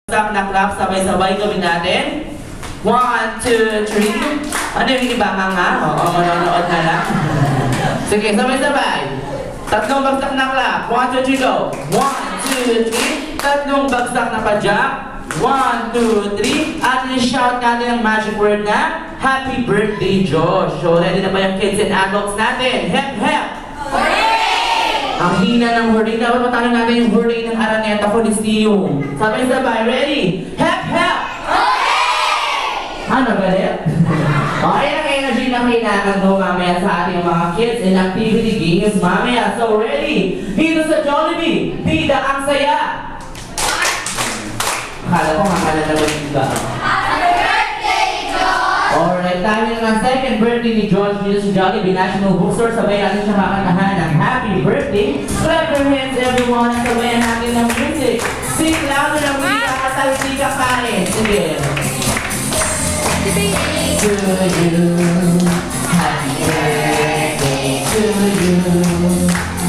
Stop na clap, sabay-sabay gawin natin. 1, 2, 3. Ano yung iba nga? Oo, manonood na lang. Sige, sabay-sabay. Tatlong bagsak na clap. 1, 2, 3, go. 1, 2, 3. Tatlong bagsak na pa-jump. 1, 2, 3. At i-shout natin ang magic word na Happy Birthday, Josh. So, ready na ba yung kids and adults natin? Hep, hep! Ang hina ng hurray. Dapat matalo natin yung hurray ng Araneta Coliseum. Sabay-sabay. Ready? Hep, hep! Ano, galit? Okay ang energy na kailangan mo mamaya sa ating mga kids and activity games mamaya. So, ready? Dito sa Jollibee, bida ang saya! Akala ko makala naman yung iba. Alright, tayo na ng second birthday ni George dito sa Jollibee National Bookstore. Sabay natin siya kakantahan ng Happy Birthday. Clap your hands everyone at sabayan natin ng music. Sing louder ng wika at talsi ka kain. Sige. To you, happy birthday to you.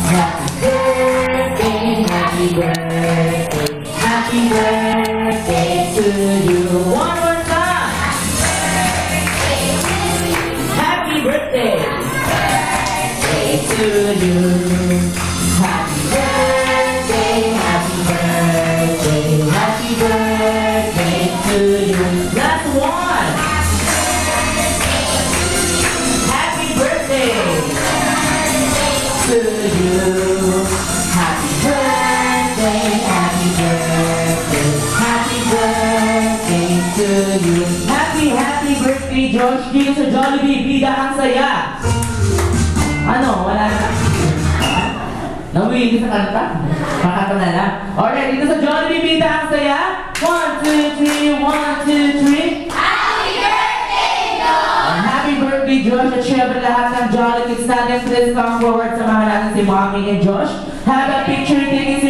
Happy birthday, happy birthday, happy birthday to you. One more time. Happy birthday to you. Happy birthday, happy birthday, happy birthday to you. Last one. Happy birthday to you. Happy birthday, happy birthday, happy birthday to you. Happy birthday, Josh. Dito sa Jollibee, bida ang saya. Ano? Wala na. Nawili sa kanta? Makata na lang. Alright, dito sa Jollibee, bida ang saya. 1, 2, 3, 1, 2, 3. Happy birthday, Josh! Happy birthday, Josh. At syempre lahat ng Jolly Kids natin. Please come forward. Samahan natin si Mommy and Josh. Have a picture taking si